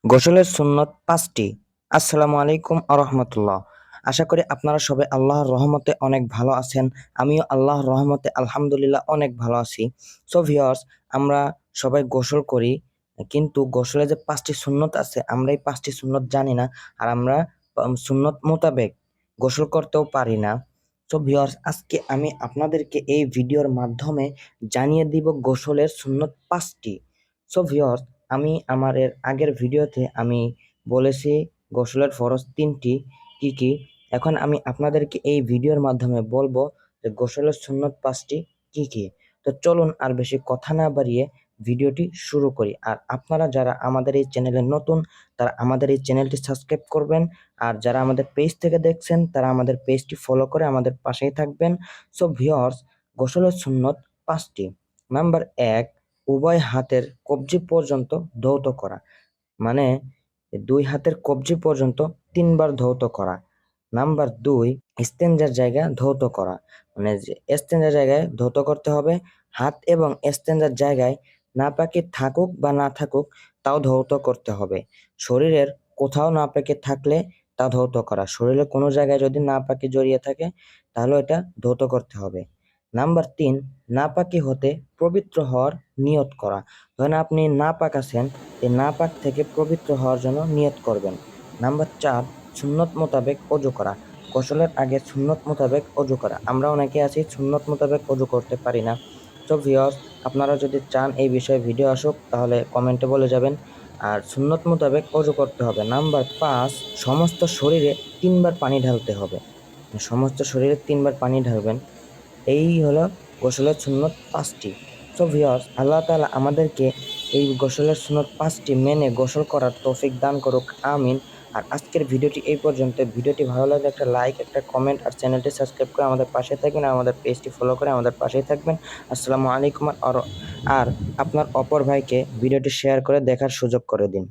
গোসলের সুন্নত ৫টি। আসসালামু আলাইকুম আরহামতুল্লাহ। আশা করি আপনারা সবাই আল্লাহর রহমতে অনেক ভালো আছেন। আমিও আল্লাহর রহমতে আলহামদুলিল্লাহ অনেক ভালো আছি। সো ভিউয়ার্স, আমরা সবাই গোসল করি, কিন্তু গোসলে যে ৫টি সুন্নত আছে আমরা এই ৫টি সুন্নত জানি না। আর আমরা সুন্নত মোতাবেক গোসল করতেও পারি না। সো ভিউয়ার্স, আজকে আমি আপনাদেরকে এই ভিডিওর মাধ্যমে জানিয়ে দিব গোসলের সুন্নত ৫টি। সো ভিউয়ার্স, আমি আমার এর আগের ভিডিওতে আমি বলেছি গোসলের ফরজ ৩টি কি কি। এখন আমি আপনাদেরকে এই ভিডিওর মাধ্যমে বলবো যে গোসলের সুন্নত ৫টি কি কি। তো চলুন আর বেশি কথা না বাড়িয়ে ভিডিওটি শুরু করি। আর আপনারা যারা আমাদের এই চ্যানেলে নতুন, তারা আমাদের এই চ্যানেলটি সাবস্ক্রাইব করবেন। আর যারা আমাদের পেজ থেকে দেখছেন তারা আমাদের পেজটি ফলো করে আমাদের পাশেই থাকবেন। সো ভিউয়ার্স, গোসলের সুন্নত ৫টি। নাম্বার ১, উভয় হাতের কবজি পর্যন্ত ধৌত করা, মানে ২ হাতের কবজি পর্যন্ত ৩ বার ধৌত করা। নাম্বার ২, ইস্তেঞ্জার জায়গা ধৌত করা, মানে যে ইস্তেঞ্জার জায়গায় ধৌত করতে হবে। হাত এবং ইস্তেঞ্জার জায়গায় নাপাকি থাকুক বা না থাকুক তাও ধৌত করতে হবে। শরীরের কোথাও নাপাকি থাকলে তা ধৌত করা। শরীরের কোনো জায়গায় যদি নাপাকি জড়িয়ে থাকে তাহলে এটা ধৌত করতে হবে। নাম্বার ৩, নাপাকি হতে পবিত্র হওয়ার নিয়ত করা। ধরেন আপনি নাপাক আছেন, এই নাপাক থেকে পবিত্র হওয়ার জন্য নিয়ত করবেন। নাম্বার ৪, সুন্নত মোতাবেক অজু করা। গোসলের আগে সুন্নত মোতাবেক অজু করা। আমরা অনেকে আছি সুন্নত মোতাবেক অজু করতে পারি না। তো ভিউয়ার্স, আপনারা যদি চান এই বিষয়ে ভিডিও আসুক তাহলে কমেন্টে বলে যাবেন। আর সুন্নত মোতাবেক অজু করতে হবে। নাম্বার ৫, সমস্ত শরীরে ৩ বার পানি ঢালতে হবে। সমস্ত শরীরে ৩ বার পানি ঢালবেন। এই হলো গোসলের সুন্নত ৫টি। সো ভিউয়ার্স, আল্লাহ তাআলা আমাদেরকে এই গোসলের সুন্নত ৫টি মেনে গোসল করার তৌফিক দান করুক, আমিন। আর আজকের ভিডিওটি এই পর্যন্ত। ভিডিওটি ভালো লাগলে একটা লাইক, একটা কমেন্ট আর চ্যানেলটি সাবস্ক্রাইব করে আমাদের পাশে থাকবেন আর আমাদের পেজটি ফলো করে আমাদের পাশেই থাকবেন। আসসালামু আলাইকুম। আর আপনার অপর ভাইকে ভিডিওটি শেয়ার করে দেখার সুযোগ করে দিন।